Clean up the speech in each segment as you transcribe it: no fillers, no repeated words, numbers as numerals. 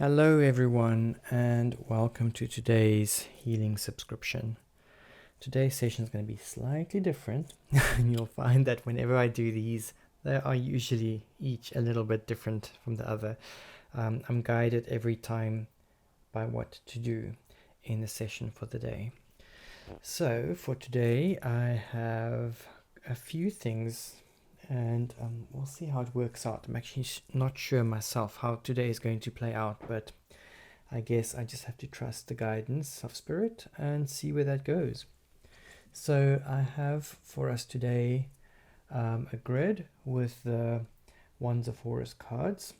Hello everyone and welcome to today's healing subscription. Today's session is going to be slightly different and you'll find that whenever I do these, they are usually each a little bit different from the other. I'm guided every time by what to do in the session for the day. So for today I have a few things and we'll see how it works out. I'm actually not sure myself how today is going to play out, but I guess I just have to trust the guidance of spirit and see where that goes. So I have for us today a grid with the Wands of Horus cards.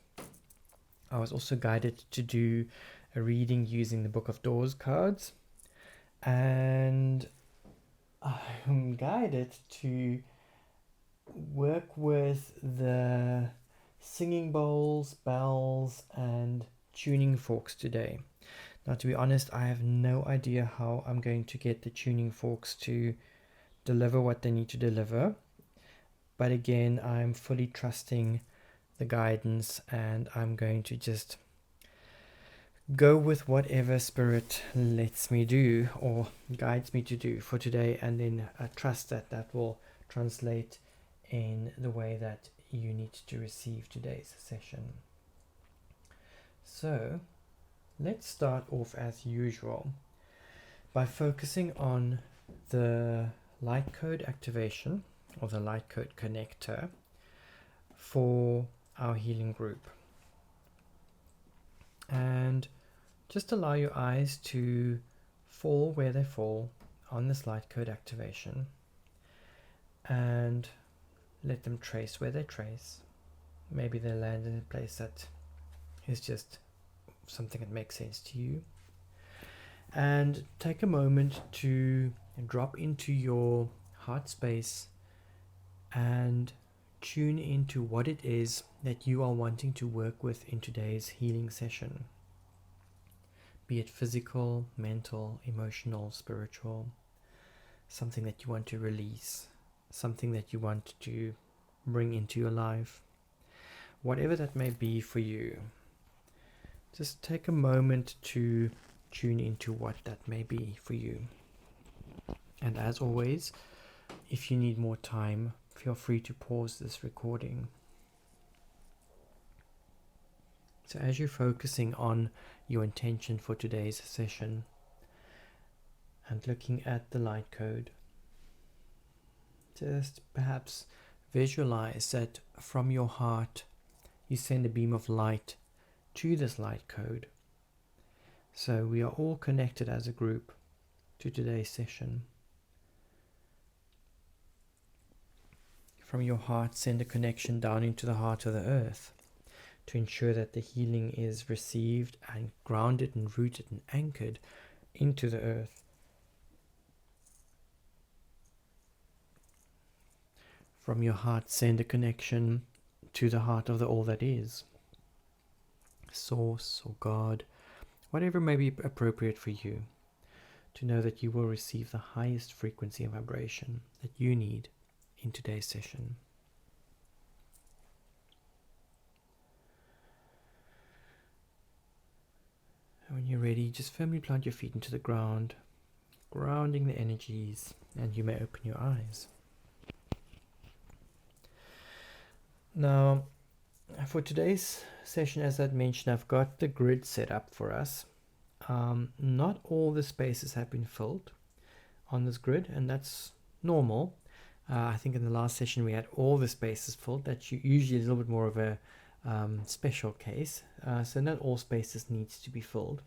I was also guided to do a reading using the Book of Doors cards, and I'm guided to work with the singing bowls, bells, and tuning forks today. Now, to be honest, I have no idea how I'm going to get the tuning forks to deliver what they need to deliver. But again, I'm fully trusting the guidance and I'm going to just go with whatever spirit lets me do or guides me to do for today, and then I trust that that will translate in the way that you need to receive today's session. So let's start off as usual by focusing on the light code activation or the light code connector for our healing group. And just allow your eyes to fall where they fall on this light code activation and let them trace where they trace. Maybe they land in a place that is just something that makes sense to you. And take a moment to drop into your heart space and tune into what it is that you are wanting to work with in today's healing session. Be it physical, mental, emotional, spiritual, something that you want to release, something that you want to bring into your life, whatever that may be for you. Just take a moment to tune into what that may be for you. And as always, if you need more time, feel free to pause this recording. So as you're focusing on your intention for today's session and looking at the light code, just perhaps visualize that from your heart you send a beam of light to this light code. So we are all connected as a group to today's session. From your heart, send a connection down into the heart of the earth to ensure that the healing is received and grounded and rooted and anchored into the earth. From your heart, send a connection to the heart of the all that is, Source or God, whatever may be appropriate for you, to know that you will receive the highest frequency and vibration that you need in today's session. And when you're ready, just firmly plant your feet into the ground, grounding the energies, and you may open your eyes. Now, for today's session, as I'd mentioned, I've got the grid set up for us. Not all the spaces have been filled on this grid, and that's normal. I think in the last session we had all the spaces filled. That's usually a little bit more of a special case. So not all spaces needs to be filled.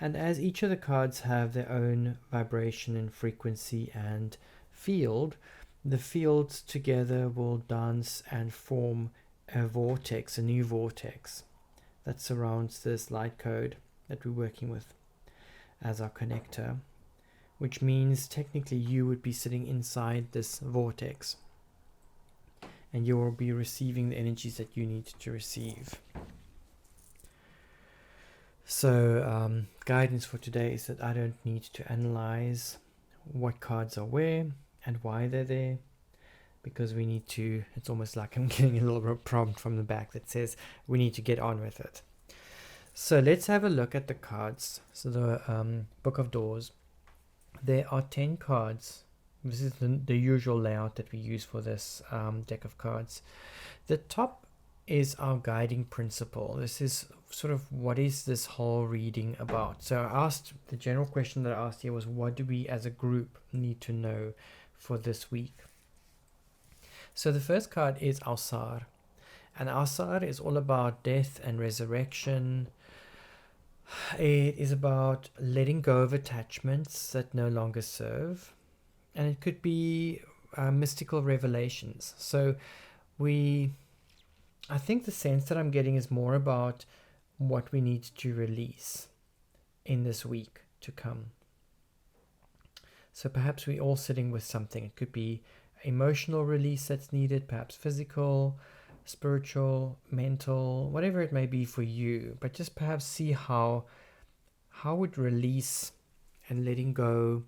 And as each of the cards have their own vibration and frequency and field, the fields together will dance and form a vortex, a new vortex that surrounds this light code that we're working with as our connector, which means technically you would be sitting inside this vortex and you will be receiving the energies that you need to receive. So guidance for today is that I don't need to analyze what cards are where and why they're there, because we need to, it's almost like I'm getting a little prompt from the back that says we need to get on with it. So let's have a look at the cards. So the Book of Doors. There are 10 cards. This is the usual layout that we use for this deck of cards. The top is our guiding principle. This is sort of what is this whole reading about. So I asked, the general question that I asked here was, what do we as a group need to know for this week? So the first card is Ausar. And Ausar is all about death and resurrection. It is about letting go of attachments that no longer serve. And it could be mystical revelations. So I think the sense that I'm getting is more about what we need to release in this week to come. So perhaps we're all sitting with something. It could be emotional release that's needed, perhaps physical, spiritual, mental, whatever it may be for you. But just perhaps see how would release and letting go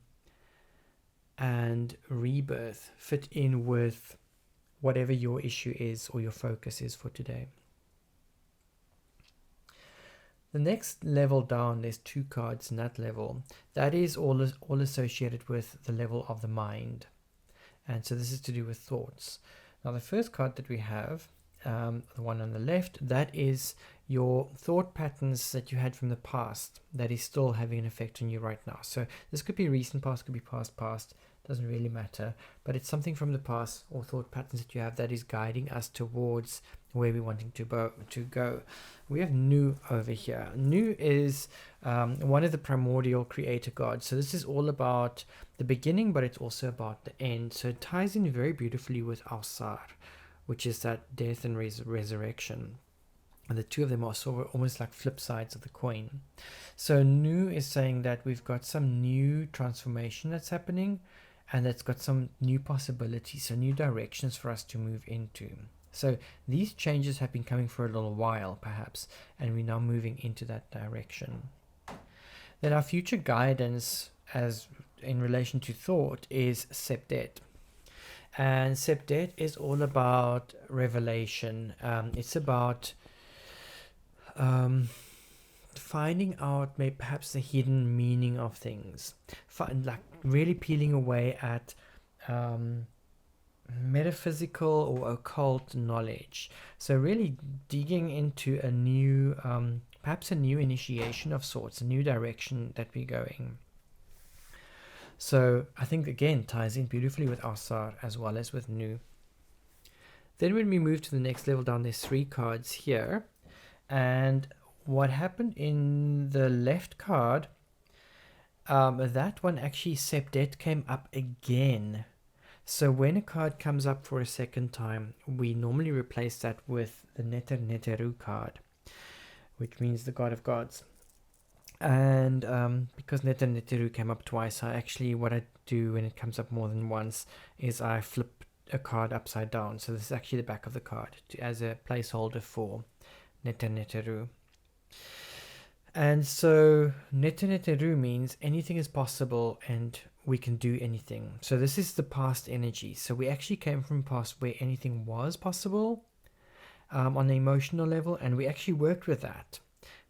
and rebirth fit in with whatever your issue is or your focus is for today. The next level down, there's 2 cards in that level. That is all associated with the level of the mind. And so this is to do with thoughts. Now the first card that we have, the one on the left, that is your thought patterns that you had from the past that is still having an effect on you right now. So this could be recent past, could be past, doesn't really matter, but it's something from the past or thought patterns that you have that is guiding us towards where we're wanting to go. We have Nu over here. Nu is one of the primordial creator gods. So this is all about the beginning, but it's also about the end. So it ties in very beautifully with Ausar, which is that death and resurrection. And the two of them are sort of almost like flip sides of the coin. So Nu is saying that we've got some new transformation that's happening, and that's got some new possibilities, so new directions for us to move into. So these changes have been coming for a little while, perhaps, and we're now moving into that direction. Then our future guidance, as in relation to thought, is Septet. And Septet is all about revelation. It's about finding out maybe perhaps the hidden meaning of things, like really peeling away at metaphysical or occult knowledge. So really digging into a new, perhaps a new initiation of sorts, a new direction that we're going. So I think again ties in beautifully with Ausar as well as with Nu. Then when we move to the next level down, there's 3 cards here, and what happened in the left card, that one actually, Septet, came up again. So when a card comes up for a second time, we normally replace that with the Neter Neteru card, which means the God of Gods. And because Neter Neteru came up twice, what I do when it comes up more than once is I flip a card upside down. So this is actually the back of the card as a placeholder for Neter Neteru. And so Neter Neteru means anything is possible and we can do anything. So this is the past energy. So we actually came from past where anything was possible on the emotional level, and we actually worked with that,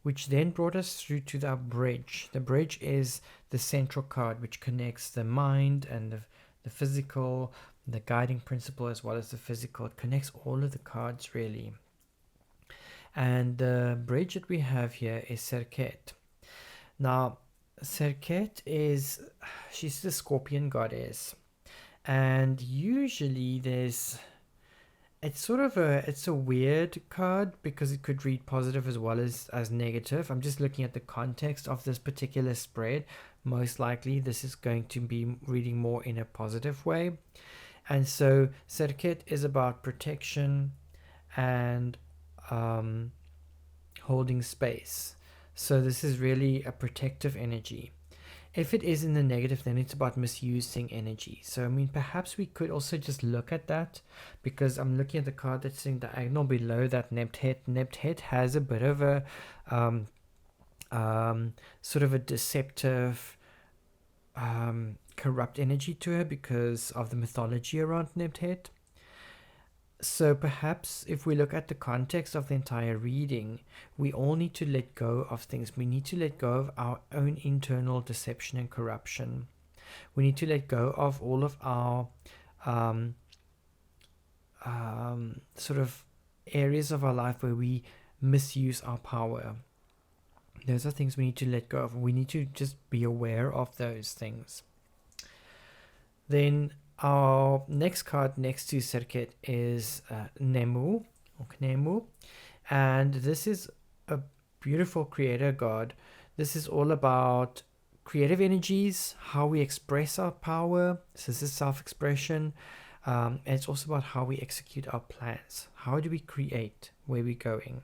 which then brought us through to the bridge. The bridge is the central card, which connects the mind and the physical, the guiding principle as well as the physical. It connects all of the cards really. And the bridge that we have here is Serket. Now, Serket she's the scorpion goddess. And usually it's a weird card because it could read positive as well as negative. I'm just looking at the context of this particular spread. Most likely this is going to be reading more in a positive way. And so Serket is about protection and holding space. So this is really a protective energy. If it is in the negative, then it's about misusing energy. So I mean, perhaps we could also just look at that, because I'm looking at the card that's sitting diagonal below that Nebtet. Nebtet has a bit of a sort of a deceptive corrupt energy to her because of the mythology around Nebtet. So perhaps if we look at the context of the entire reading, we all need to let go of things. We need to let go of our own internal deception and corruption. We need to let go of all of our sort of areas of our life where we misuse our power. Those are things we need to let go of. We need to just be aware of those things. Then our next card next to Serket is Nemu, or Knemu, and this is a beautiful creator god. This is all about creative energies, how we express our power. So this is self-expression. And it's also about how we execute our plans. How do we create where we're going?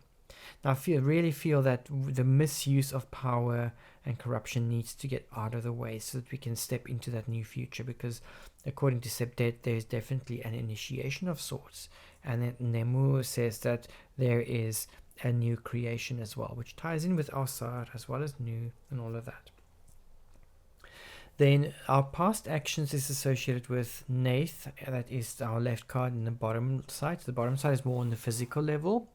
Now, I really feel that the misuse of power and corruption needs to get out of the way so that we can step into that new future, because according to Septet, there's definitely an initiation of sorts. And then Nemu says that there is a new creation as well, which ties in with Asar as well as new and all of that. Then our past actions is associated with Nath, that is our left card in the bottom side. The bottom side is more on the physical level.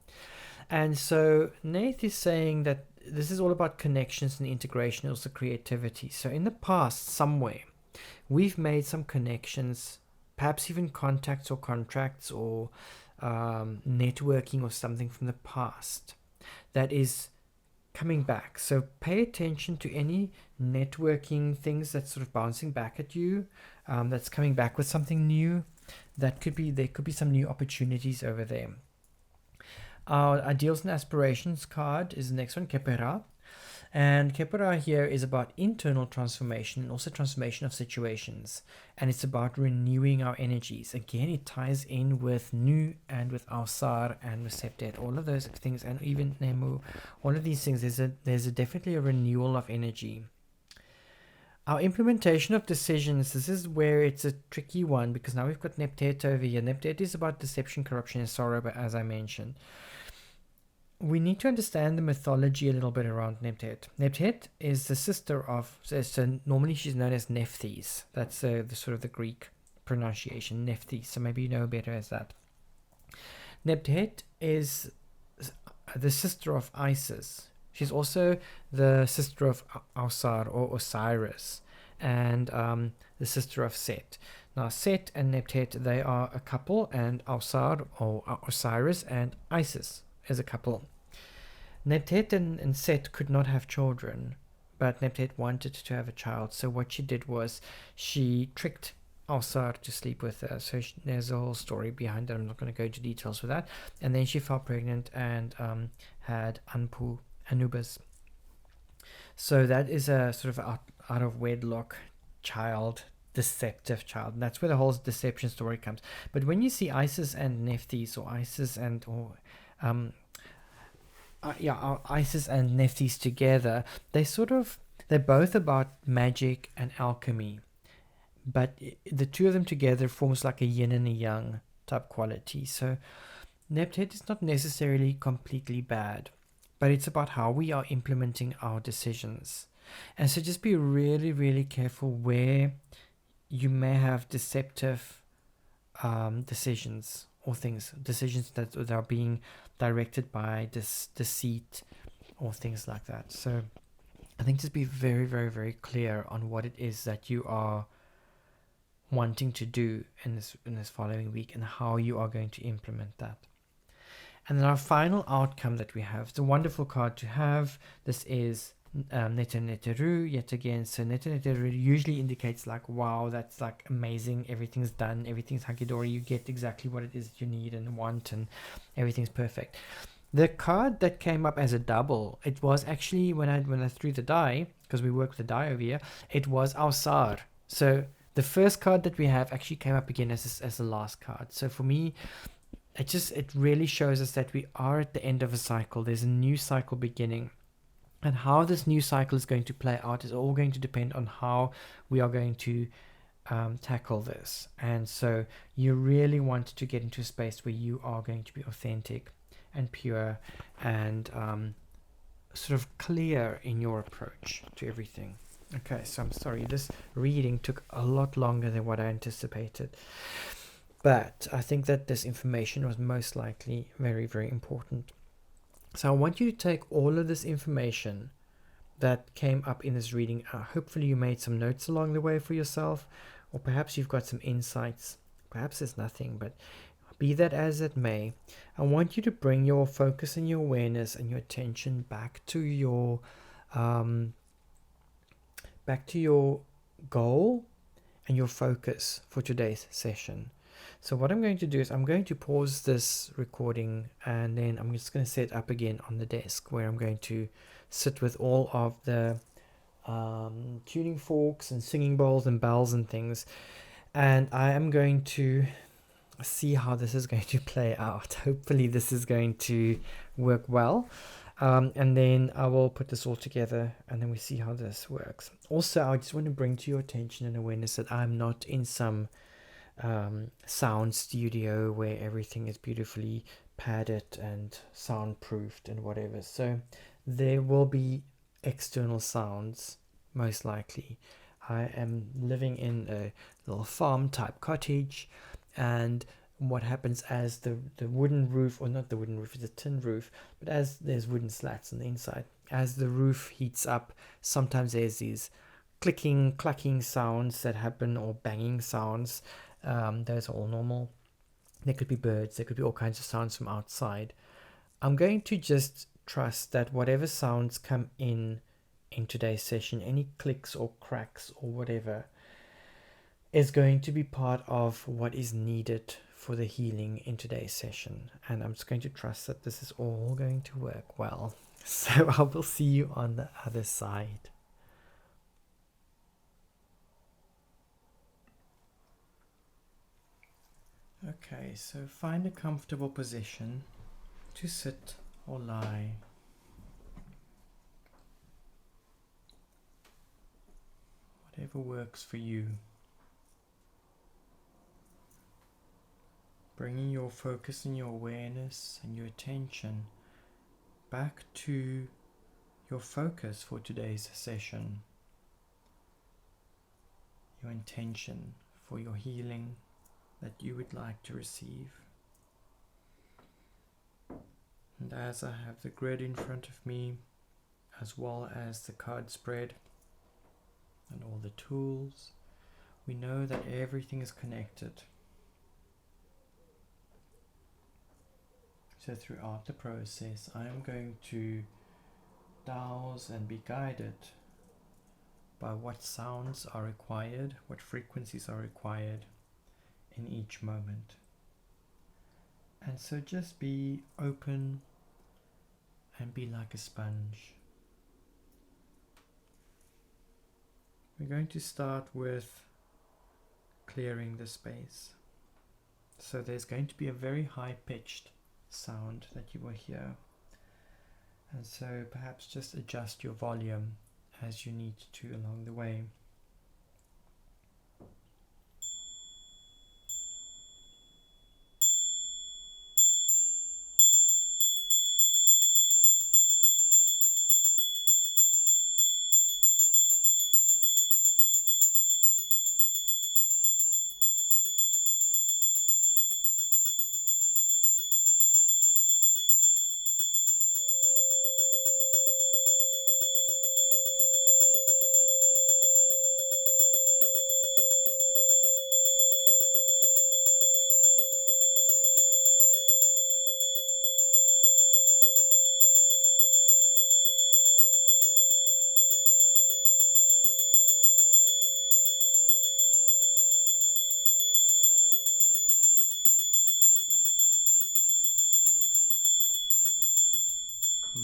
And so Nath is saying that this is all about connections and integration, also creativity. So in the past, somewhere, we've made some connections, perhaps even contacts or contracts or networking or something from the past that is coming back. So pay attention to any networking things that's sort of bouncing back at you, that's coming back with something new. There could be some new opportunities over there. Our ideals and aspirations card is the next one, Kepera. And Kepera here is about internal transformation and also transformation of situations. And it's about renewing our energies. Again, it ties in with Nu and with Alsar and with Septet, all of those things, and even Nemu. All of these things, there's definitely a renewal of energy. Our implementation of decisions, this is where it's a tricky one, because now we've got Neptet over here. Neptet is about deception, corruption, and sorrow, but as I mentioned, we need to understand the mythology a little bit around Neptet. Neptet is the sister of, so normally she's known as Nephthys. That's the sort of the Greek pronunciation, Nephthys. So maybe you know better as that. Neptet is the sister of Isis. She's also the sister of Ausar or Osiris, and the sister of Set. Now, Set and Neptet, they are a couple, and Ausar or Osiris and Isis is a couple. Neptet and Set could not have children, but Neptet wanted to have a child. So what she did was she tricked Ausar to sleep with her. So there's a whole story behind it. I'm not going to go into details with that. And then she fell pregnant and had Anubis. So that is a sort of out of wedlock child, deceptive child. And that's where the whole deception story comes. But when you see Isis and Nephthys, or Isis and Isis and Nephthys together, they're both about magic and alchemy, but the two of them together forms like a yin and a yang type quality. So Neptet is not necessarily completely bad, but it's about how we are implementing our decisions. And so just be really, really careful where you may have deceptive decisions or decisions that are being directed by deceit or things like that. So I think just be very, very, very clear on what it is that you are wanting to do in this following week and how you are going to implement that. And then our final outcome that we have, it's a wonderful card to have. This is Neta Neteru yet again. So Neta Neteru usually indicates like, wow, that's like amazing, everything's done, everything's hunky-dory, you get exactly what it is that you need and want, and everything's perfect. The card that came up as a double, it was actually when I threw the die, because we work with the die over here, it was Ausar. So the first card that we have actually came up again as the last card. So for me, it really shows us that we are at the end of a cycle. There's a new cycle beginning. And how this new cycle is going to play out is all going to depend on how we are going to tackle this. And so you really want to get into a space where you are going to be authentic and pure and sort of clear in your approach to everything. Okay, so I'm sorry, this reading took a lot longer than what I anticipated. But I think that this information was most likely very, very important. So I want you to take all of this information that came up in this reading. Hopefully you made some notes along the way for yourself, or perhaps you've got some insights. Perhaps there's nothing, but be that as it may, I want you to bring your focus and your awareness and your attention back to your goal and your focus for today's session. So what I'm going to do is I'm going to pause this recording, and then I'm just going to set up again on the desk where I'm going to sit with all of the tuning forks and singing bowls and bells and things, and I am going to see how this is going to play out. Hopefully this is going to work well, and then I will put this all together and then we see how this works. Also, I just want to bring to your attention and awareness that I'm not in some sound studio where everything is beautifully padded and soundproofed and whatever. So there will be external sounds, most likely. I am living in a little farm type cottage, and what happens as the wooden roof, or not the wooden roof, it's a tin roof, but as there's wooden slats on the inside, as the roof heats up, sometimes there's these clicking, clacking sounds that happen, or banging sounds. Those are all normal. There could be birds, there could be all kinds of sounds from outside. I'm going to just trust that whatever sounds come in today's session, any clicks or cracks or whatever, is going to be part of what is needed for the healing in today's session. And I'm just going to trust that this is all going to work well. So I will see you on the other side. Okay, so find a comfortable position to sit or lie. Whatever works for you. Bringing your focus and your awareness and your attention back to your focus for today's session. Your intention for your healing that you would like to receive. And as I have the grid in front of me, as well as the card spread and all the tools, we know that everything is connected. So throughout the process, I am going to douse and be guided by what sounds are required, what frequencies are required in each moment. And so just be open and be like a sponge. We're going to start with clearing the space. So there's going to be a very high-pitched sound that you will hear. And so perhaps just adjust your volume as you need to along the way.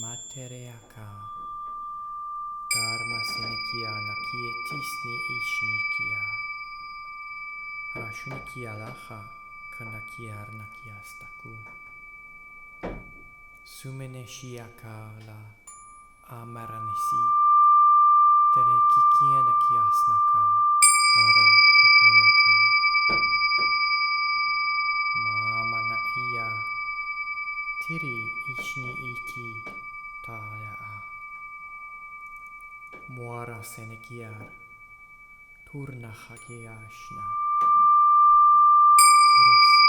Matereaka Dharma Senikia Nakie Tisni Ishnikia Rashunikia Lacha Kanakiar Nakiastaku Sumeneshiaka La Amaranesi Terekikia Nakiasnaka Ara Hakayaka Mama Naiya Tiri Ishni Iki Taya Muara Senekiar Turna Hakiashna Surus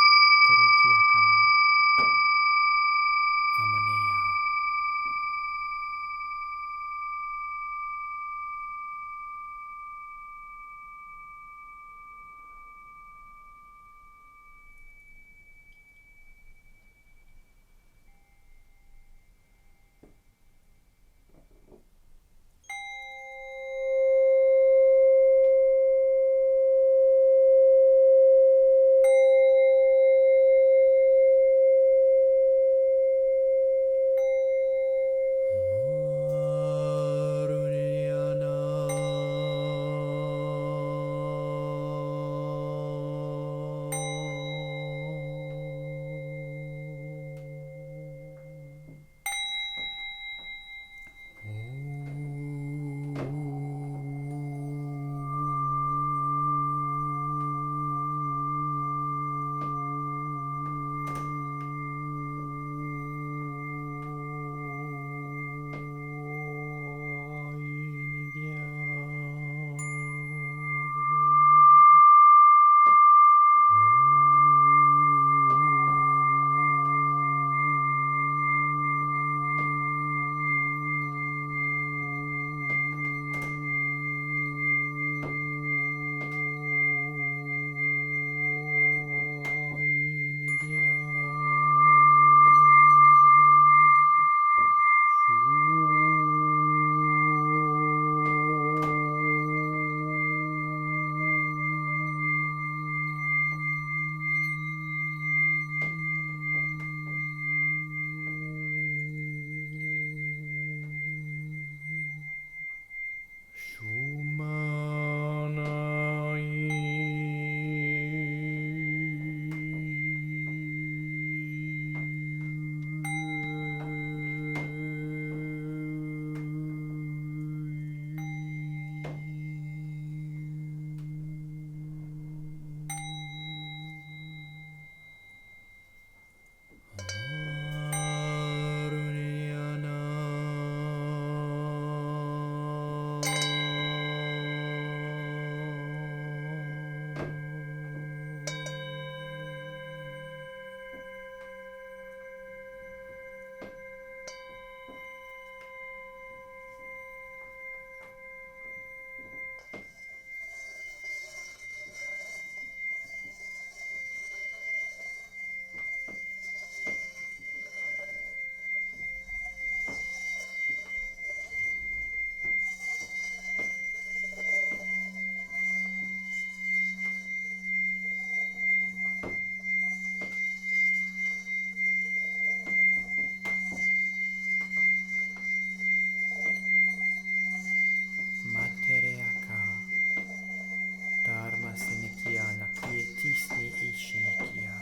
Sinikia na kvietisni ichnikia.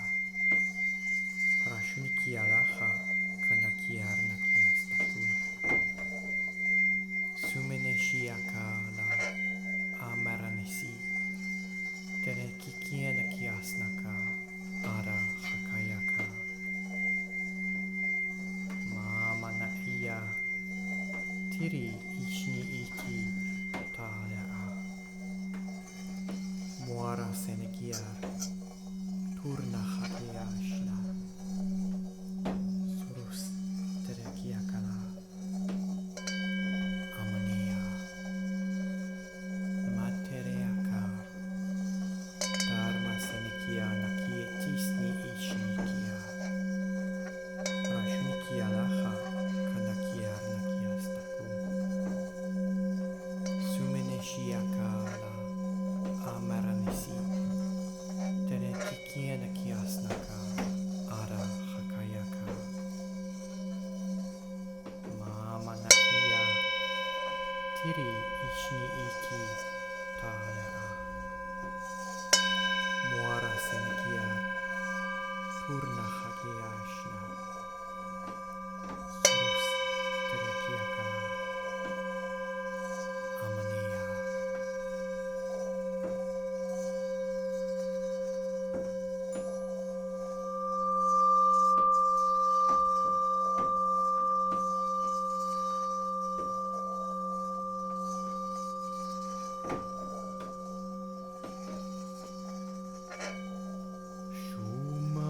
Prashunikia laha kanakiar nakiastaku. Sumeneshiaka la amaranisi. Terekikia nakiasnaka ara hakayaka. Mama na iya tiri ichni iki talea. Muara senekiar, turna hakiashna, surus terekiakala, amania, matereaka, dharma senekia nakietisni ishnikia, prashunikia laha kanakiar nakiastaku, sumeneshiakala, amaranisi, terekikia nakiasnaka, ara hakayaka, mama na iya, tiri ichni iki talea, muara senekia, turna hakiashna, surus terekiakala, amania. Shuma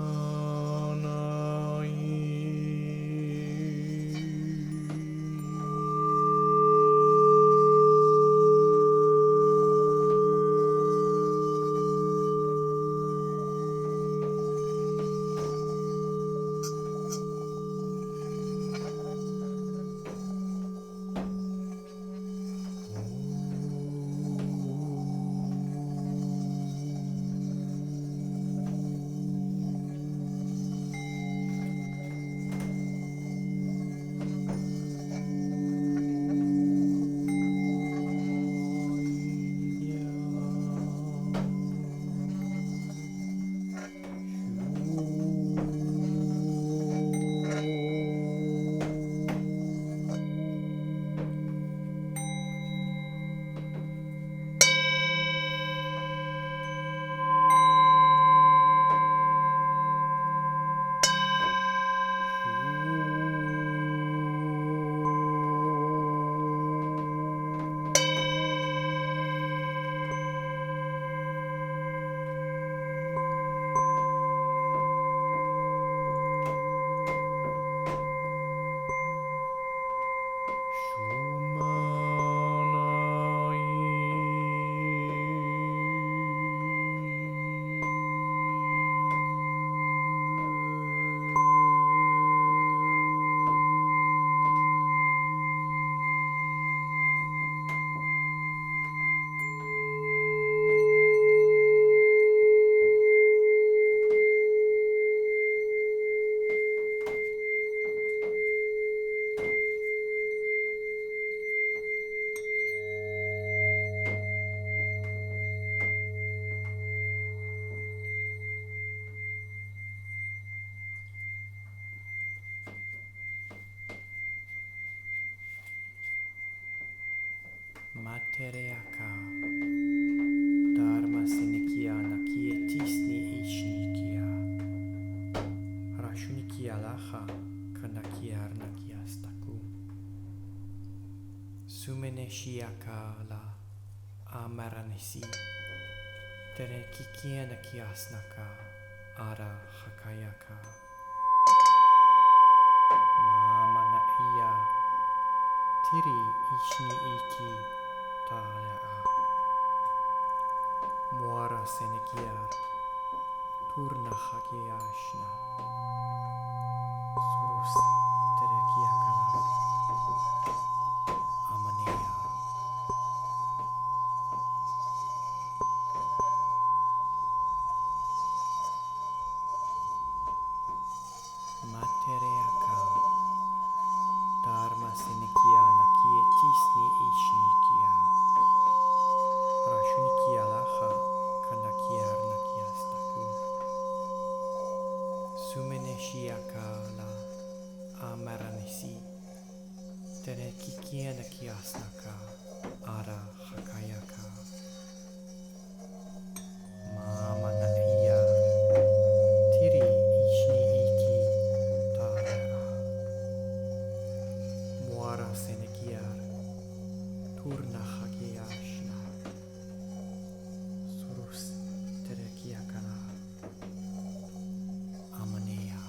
Matereaka Dharma Senekia Nakietisni Ishnikia Rashunikia Lacha Kanakiar Nakiastaku Sumeneshiaka La Amaranesi Terekikia Nakiasnaka Ara Hakayaka Mama Naiya Tiri Ishni Iki Talea Muara Senekiar Turna Hakiashna Surus Terekiakala Amanea Matereaka Dharma Senekia Nakietisni Ishnikia Rashunikia Lacha Kanakiar Nakiastaku Sumeneshiaka La Amaranesi Terekikia Nakiasnaka Ara Hakayaka Mama Naiya Tiri Ishni Iki Talea Muara Senekiar Turna Hakiashna Surus Terekiakana Amanea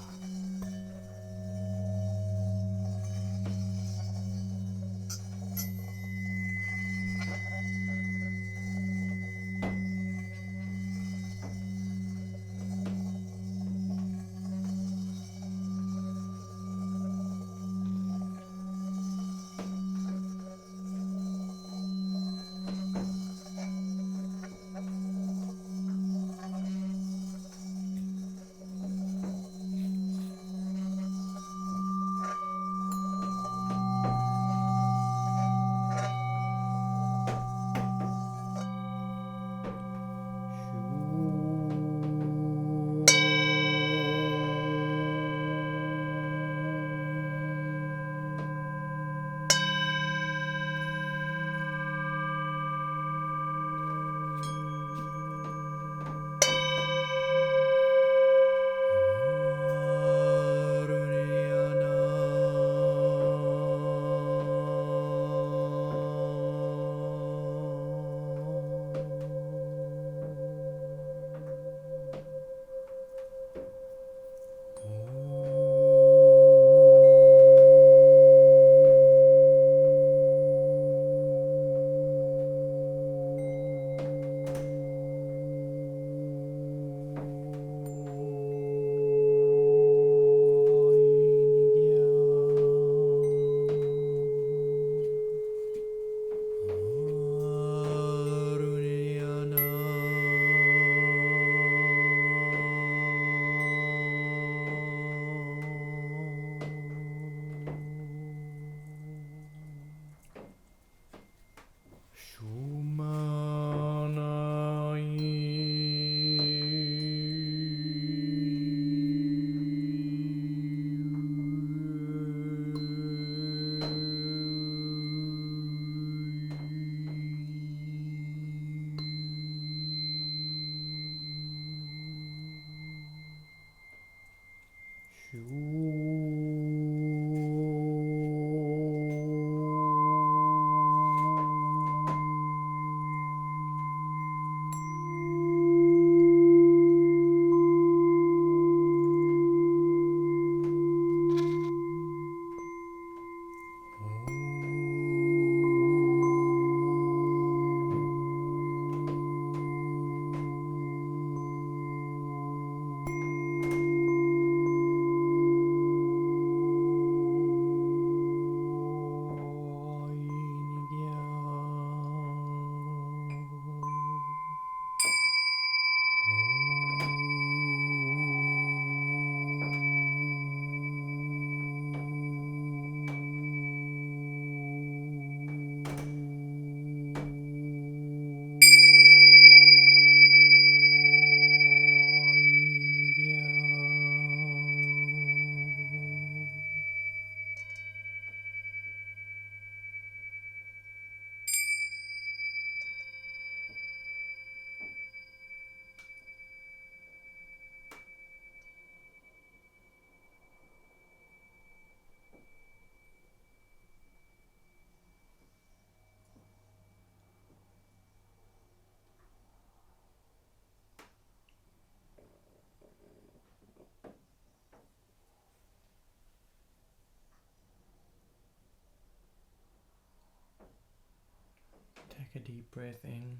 Take a deep breath in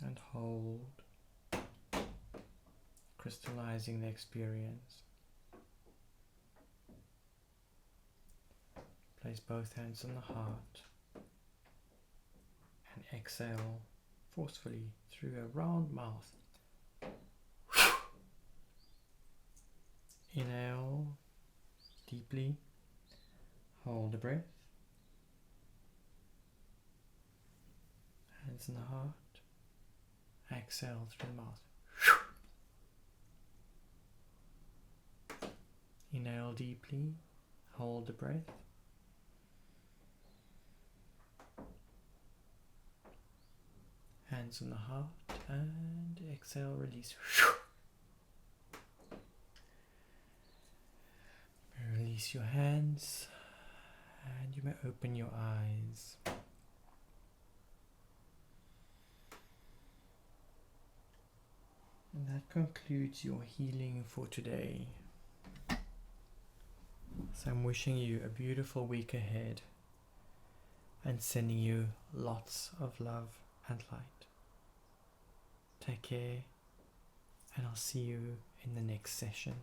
and hold, crystallizing the experience. Place both hands on the heart and exhale forcefully through a round mouth. Inhale deeply, hold the breath, hands in the heart, exhale through the mouth. Inhale deeply, hold the breath, hands on the heart, and exhale, release. Release your hands, and you may open your eyes. And that concludes your healing for today. So I'm wishing you a beautiful week ahead and sending you lots of love and light. Take care, and I'll see you in the next session.